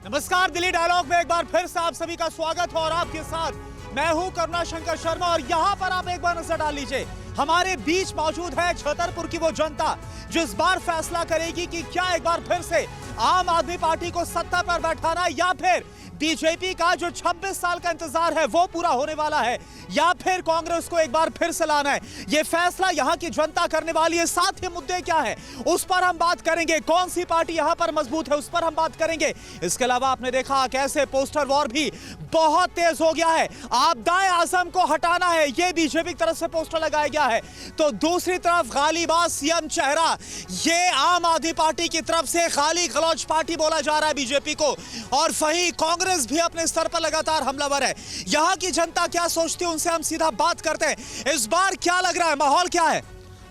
नमस्कार, दिल्ली डायलॉग में एक बार फिर से आप सभी का स्वागत है और आपके साथ मैं हूं करुणा शंकर शर्मा। और यहां पर आप एक बार नजर डाल लीजिए, हमारे बीच मौजूद है छतरपुर की वो जनता जो इस बार फैसला करेगी कि क्या एक बार फिर से आम आदमी पार्टी को सत्ता पर बैठाना या फिर बीजेपी का जो 26 साल का इंतजार है वो पूरा होने वाला है, या फिर कांग्रेस को एक बार फिर से लाना है। ये फैसला यहां की जनता करने वाली है। साथ ही मुद्दे क्या है उस पर हम बात करेंगे, कौन सी पार्टी यहां पर मजबूत है उस पर हम बात करेंगे। इसके अलावा आपने देखा कैसे पोस्टर वॉर भी बहुत तेज हो गया है। आपदाए आजम को हटाना है, ये बीजेपी की तरफ से पोस्टर लगाया गया है, तो दूसरी तरफ गालिबाज सीएम चेहरा, ये आम आदमी पार्टी की तरफ से गाली गलौज पार्टी बोला जा रहा है बीजेपी को। और वहीं कांग्रेस भी अपने स्तर पर लगातार हमलावर है। यहां की जनता क्या सोचती है उनसे हम सीधा बात करते हैं। इस बार क्या लग रहा है, माहौल क्या है?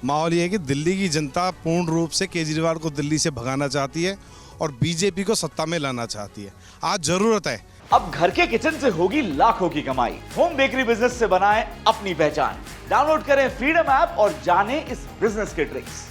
माहौल ये है कि दिल्ली की जनता पूर्ण रूप से केजरीवाल को दिल्ली से भगाना चाहती है और बीजेपी को सत्ता में लाना चाहती है। आज जरूरत है। अब घर के किचन से होगी लाखों की कमाई। होम बेकरी बिजनेस से बनाएं अपनी पहचान। डाउनलोड करें फ्रीडम ऐप और जानें इस बिजनेस के ट्रिक्स।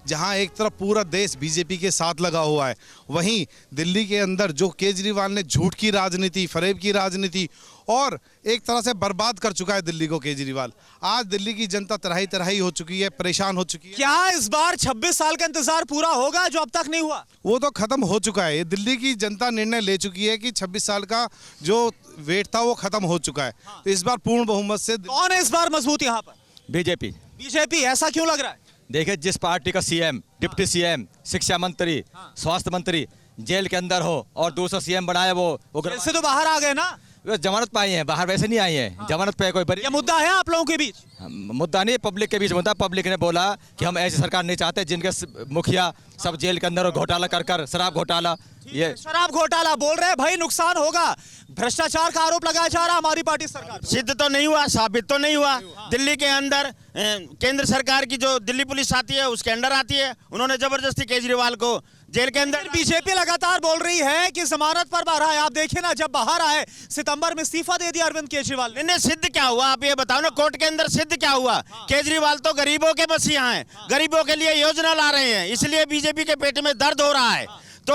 जहां एक तरफ पूरा देश बीजेपी के साथ लगा हुआ है, वहीं दिल्ली के अंदर जो केजरीवाल ने झूठ की राजनीति, फरेब की राजनीति और एक तरह से बर्बाद कर चुका है दिल्ली को केजरीवाल। आज दिल्ली की जनता तराही तराही हो चुकी है, परेशान हो चुकी है। क्या इस बार 26 साल का इंतजार पूरा होगा जो अब तक नहीं हुआ? वो तो खत्म हो चुका है। दिल्ली की जनता निर्णय ले चुकी है कि 26 साल का जो वेट था वो खत्म हो चुका है। तो इस बार पूर्ण बहुमत से कौन है इस बार मजबूत यहाँ पर? बीजेपी। बीजेपी, ऐसा क्यों लग रहा है? देखिए, जिस पार्टी का सीएम, डिप्टी सीएम, शिक्षा मंत्री, स्वास्थ्य मंत्री जेल के अंदर हो और दूसरा सीएम बनाए वो इससे तो बाहर आ गए ना, जमानत पे आई है, बाहर वैसे नहीं आई है। जमानत पे कोई बड़ी ये मुद्दा है आप लोगों के बीच? मुद्दा नहीं, पब्लिक के बीच मुद्दा। पब्लिक ने बोला कि हम ऐसी सरकार नहीं चाहते जिनके मुखिया सब जेल के अंदर घोटाला कर शराब घोटाला। ये शराब घोटाला बोल रहे हैं भाई, नुकसान होगा। भ्रष्टाचार का आरोप लगाया जा रहा है हमारी पार्टी सरकार। सिद्ध तो नहीं हुआ, साबित तो नहीं हुआ। दिल्ली के अंदर केंद्र सरकार की जो दिल्ली पुलिस आती है उसके अंडर आती है। उन्होंने जबरदस्ती केजरीवाल को जेल के अंदर। बीजेपी लगातार बोल रही है कि जमानत पर बाहर आए। आप देखिए ना, जब बाहर आए सितंबर में इस्तीफा दे दिया अरविंद केजरीवाल ने। सिद्ध क्या हुआ आप ये बताओ ना, कोर्ट के अंदर सिद्ध क्या हुआ? केजरीवाल तो गरीबों के मसीहा हैं, गरीबों के लिए योजना ला रहे हैं, इसलिए बीजेपी के पेट में दर्द हो रहा है। तो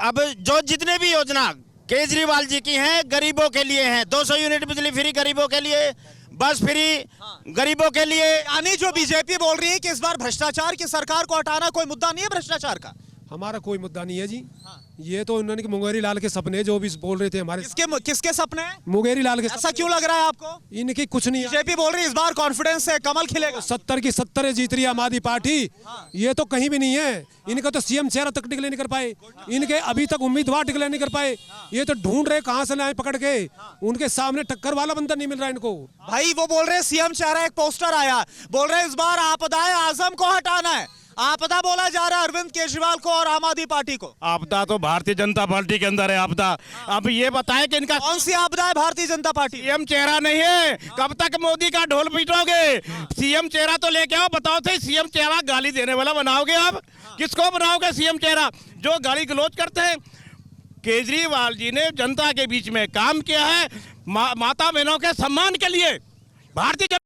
अब जो जितने भी योजना केजरीवाल जी की हैं गरीबों के लिए हैं। 200 यूनिट बिजली फ्री गरीबों के लिए, बस फ्री गरीबों के लिए। यानी जो बीजेपी बोल रही है कि इस बार भ्रष्टाचार की सरकार को हटाना कोई मुद्दा नहीं है भ्रष्टाचार का। हमारा कोई मुद्दा नहीं है जी। ये तो उन्होंने मुंगेरी लाल के सपने जो भी बोल रहे थे हमारे। किसके सपने हैं? मुंगेरी लाल के। ऐसा क्यों लग रहा है आपको? इनकी कुछ नहीं है। बीजेपी बोल रही है इस बार कॉन्फिडेंस से कमल खिलेगा। 70 की 70 जीत रही है आम आदमी पार्टी। ये तो कहीं भी नहीं है। इनका तो सीएम चेहरा तक डिक्लेयर नहीं कर पाए, इनके अभी तक उम्मीदवार डिक्लेयर नहीं कर पाए। ये तो ढूंढ रहे कहां से लाए पकड़ के, उनके सामने टक्कर वाला बंदा नहीं मिल रहा इनको। भाई वो बोल रहे हैं सीएम चेहरा, एक पोस्टर आया, बोल रहे हैं इस बार आपदाए आजम को हटाना है। आपदा बोला जा रहा है अरविंद केजरीवाल को और आम आदमी पार्टी को। आपदा तो भारतीय जनता पार्टी के अंदर है आपदा। अब ये बताएं कि इनका कौन सी आपदा है भारतीय जनता पार्टी? सीएम चेहरा नहीं है। कब तक मोदी का ढोल पीटोगे? सीएम चेहरा तो लेके आओ। बताओ थे सीएम चेहरा गाली देने वाला बनाओगे आप? किसको बनाओगे सीएम चेहरा? जो गाली गलौज करते हैं। केजरीवाल जी ने जनता के बीच में काम किया है, माता बहनों के सम्मान के लिए। भारतीय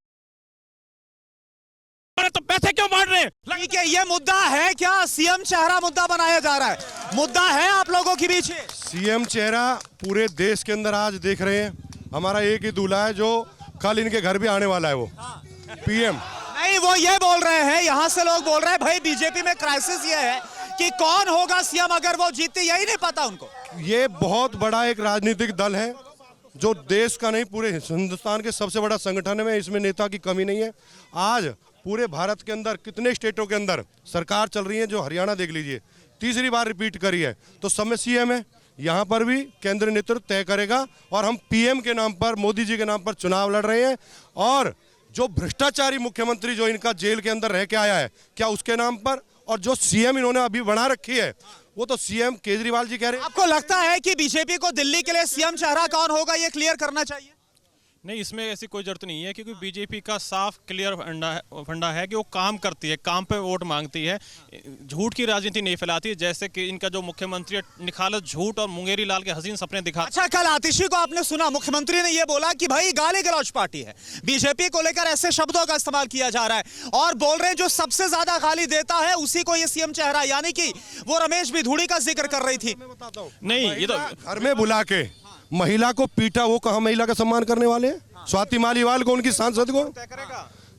तो पैसे क्यों बांट रहे हैं? ठीक है, ये मुद्दा है क्या? सीएम चेहरा मुद्दा बनाया जा रहा है, मुद्दा है आप लोगों के बीच। सीएम चेहरा पूरे देश के अंदर आज देख रहे हैं। हमारा एक ही दूल्हा है जो कल इनके घर भी आने वाला है, वो पीएम। नहीं, वो ये बोल रहे हैं, यहाँ से लोग बोल रहे हैं भाई बीजेपी में क्राइसिस ये है कि कौन होगा सीएम अगर वो जीतती, यही नहीं पता उनको। ये बहुत बड़ा एक राजनीतिक दल है जो देश का नहीं पूरे हिंदुस्तान के सबसे बड़ा संगठन है। इसमें नेता की कमी नहीं है। आज पूरे भारत के अंदर कितने स्टेटों के अंदर सरकार चल रही है, जो हरियाणा देख लीजिए तीसरी बार रिपीट करी है। तो सब में सीएम है। यहाँ पर भी केंद्रीय नेतृत्व तय करेगा और हम पीएम के नाम पर, मोदी जी के नाम पर चुनाव लड़ रहे हैं। और जो भ्रष्टाचारी मुख्यमंत्री जो इनका जेल के अंदर रह के आया है, क्या उसके नाम पर, और जो सीएम इन्होंने अभी बना रखी है वो तो सीएम केजरीवाल जी कह रहे हैं। आपको लगता है कि बीजेपी को दिल्ली के लिए सीएम चेहरा कौन होगा ये क्लियर करना चाहिए? नहीं, इसमें ऐसी कोई जरूरत नहीं है, क्योंकि बीजेपी का साफ क्लियर फंडा है कि वो काम करती है, काम पे वोट मांगती है, झूठ की राजनीति नहीं फैलाती है। जैसे कि इनका जो मुख्यमंत्री है, निखालस झूठ और मुंगेरी लाल के हसीन सपने दिखा। अच्छा, कल आतिशी को आपने सुना, मुख्यमंत्री ने यह बोला कि भाई गाली गलौज पार्टी है, बीजेपी को लेकर ऐसे शब्दों का इस्तेमाल किया जा रहा है, और बोल रहे हैं जो सबसे ज्यादा गाली देता है उसी को ये सीएम चेहरा, यानी कि वो रमेश बिधूड़ी का जिक्र कर रही थी। नहीं, ये तो घर में बुला के महिला को पीटा, वो कहाँ महिला का सम्मान करने वाले हैं? स्वाति मालीवाल को, उनकी सांसद को,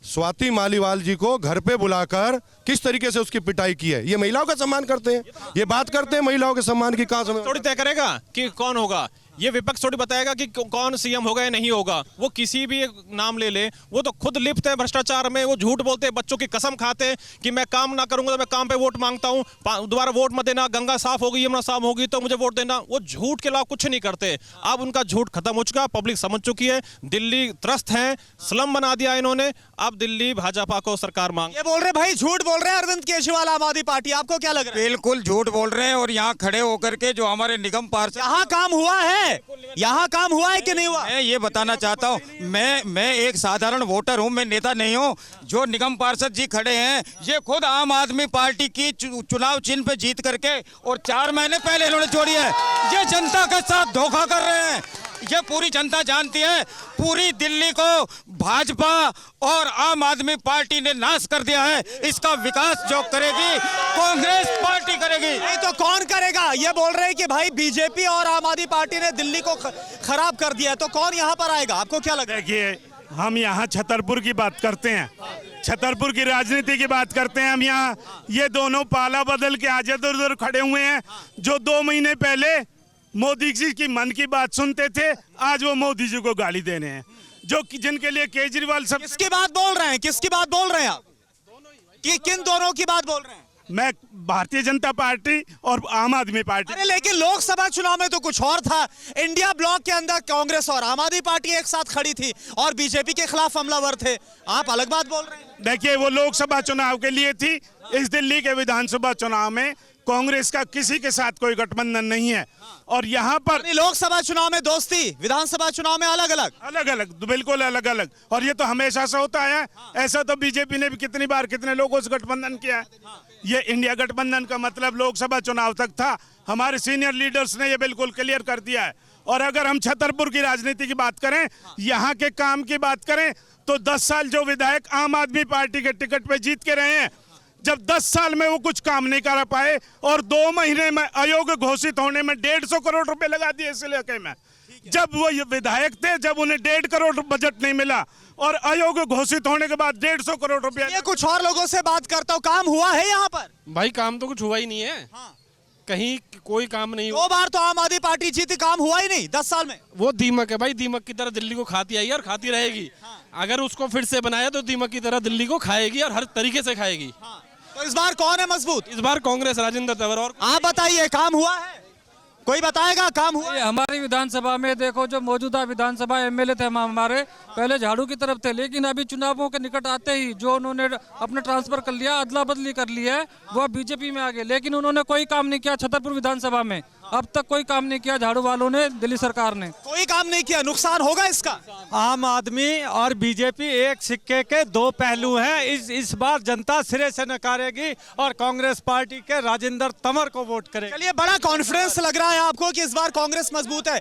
स्वाति मालीवाल जी को घर पे बुलाकर किस तरीके से उसकी पिटाई की है? ये महिलाओं का सम्मान करते हैं? ये बात करते हैं महिलाओं के सम्मान की? कहाँ समय थोड़ी तय करेगा कि कौन होगा, ये विपक्ष थोड़ी बताएगा कि कौन सीएम होगा या नहीं होगा। वो किसी भी एक नाम ले ले, वो तो खुद लिप्त है भ्रष्टाचार में, वो झूठ बोलते हैं, बच्चों की कसम खाते हैं कि मैं काम ना करूंगा तो मैं काम पे वोट मांगता हूं, दोबारा वोट मत देना, गंगा साफ होगी, यमुना साफ होगी तो मुझे वोट देना। वो झूठ के अलावा कुछ नहीं करते। अब उनका झूठ खत्म हो चुका, पब्लिक समझ चुकी है, दिल्ली त्रस्त है, स्लम बना दिया इन्होंने। अब दिल्ली भाजपा को सरकार मांग, ये बोल रहे भाई, झूठ बोल रहे हैं अरविंद केजरीवाल, आम आदमी पार्टी, आपको क्या लग रहा है? बिल्कुल झूठ बोल रहे हैं। और यहाँ खड़े होकर के जो हमारे निगम पार्षद, यहाँ काम हुआ है, यहाँ काम हुआ है कि नहीं हुआ? मैं ये बताना चाहता हूँ, मैं एक साधारण वोटर हूँ, मैं नेता नहीं हूँ। जो निगम पार्षद जी खड़े हैं, ये खुद आम आदमी पार्टी की चुनाव चिन्ह पे जीत करके और 4 महीने पहले इन्होंने जोड़ी है। ये जनता के साथ धोखा कर रहे हैं, ये पूरी जनता जानती है। पूरी दिल्ली को भाजपा और आम आदमी पार्टी ने नाश कर दिया है। इसका विकास जो करेगी कांग्रेस पार्टी करेगी। नहीं तो कौन करेगा? ये बोल रहे हैं कि भाई बीजेपी और आम आदमी पार्टी ने दिल्ली को खराब कर दिया है, तो कौन यहाँ पर आएगा? आपको क्या लग रहा है? देखिए, हम यहाँ छतरपुर की बात करते हैं, छतरपुर की राजनीति की बात करते हैं। हम यहाँ ये दोनों पाला बदल के आज इधर उधर खड़े हुए हैं। जो 2 महीने पहले मोदी जी की मन की बात सुनते थे, आज वो मोदी जी को गाली दे रहे हैं। जो जिनके लिए केजरीवाल सब किसकी बात बोल रहे हैं? किसकी बात बोल रहे हैं आप? कि किन दोनों की बात बोल रहे हैं? मैं भारतीय जनता पार्टी और आम आदमी पार्टी। अरे लेकिन लोकसभा चुनाव में तो कुछ और था। इंडिया ब्लॉक के अंदर कांग्रेस और आम आदमी पार्टी एक साथ खड़ी थी और बीजेपी के खिलाफ हमलावर थे। आप अलग बात बोल रहे हैं। देखिए, वो लोकसभा चुनाव के लिए थी। इस दिल्ली के विधानसभा चुनाव में कांग्रेस का किसी के साथ कोई गठबंधन नहीं है। और यहाँ पर लोकसभा चुनाव में दोस्ती, विधानसभा चुनाव में अलग अलग, बिल्कुल अलग अलग। और ये तो हमेशा से होता है। ऐसा तो बीजेपी ने भी कितनी बार कितने लोगों से गठबंधन किया है। ये इंडिया गठबंधन का मतलब लोकसभा चुनाव तक था। हमारे सीनियर लीडर्स ने ये बिल्कुल क्लियर कर दिया है। और अगर हम छतरपुर की राजनीति की बात करें, यहाँ के काम की बात करें, तो 10 साल जो विधायक आम आदमी पार्टी के टिकट पे जीत के रहे हैं, जब 10 साल में वो कुछ काम नहीं कर पाए और 2 महीने में अयोग्य घोषित होने में 150 करोड़ रुपए लगा दिए इस इलाके में। जब वो ये विधायक थे, जब उन्हें 1.5 करोड़ बजट नहीं मिला और अयोग्य घोषित होने के बाद 150 करोड़ रुपए। ये कुछ और लोगों से बात करता हूँ, काम हुआ है यहाँ पर? भाई काम तो कुछ हुआ ही नहीं है। कहीं कोई काम नहीं हुआ। 2 बार तो आम आदमी पार्टी जीती, काम हुआ ही नहीं 10 साल में। वो दीमक है भाई, दीमक की तरह दिल्ली को खाती आई है और खाती रहेगी। अगर उसको फिर से बनाया तो दीमक की तरह दिल्ली को खाएगी और हर तरीके से खाएगी। तो इस बार कौन है मजबूत? इस बार कांग्रेस, राजेंद्र तंवर। और आप बताइए, काम हुआ है? कोई बताएगा काम हुआ? हमारी विधानसभा में देखो, जो मौजूदा विधानसभा एमएलए थे हमारे, पहले झाड़ू की तरफ थे, लेकिन अभी चुनावों के निकट आते ही जो उन्होंने अपने ट्रांसफर कर लिया, अदला बदली कर ली है, वो बीजेपी में आ गए। लेकिन उन्होंने कोई काम नहीं किया छतरपुर विधानसभा में, अब तक कोई काम नहीं किया झाड़ू वालों ने, दिल्ली सरकार ने कोई काम नहीं किया। नुकसान होगा इसका। आम आदमी और बीजेपी एक सिक्के के 2 पहलू हैं। इस बार जनता सिरे से नकारेगी और कांग्रेस पार्टी के राजेंद्र तंवर को वोट करेगी। चलिए, बड़ा कॉन्फिडेंस लग रहा है आपको कि इस बार कांग्रेस मजबूत है।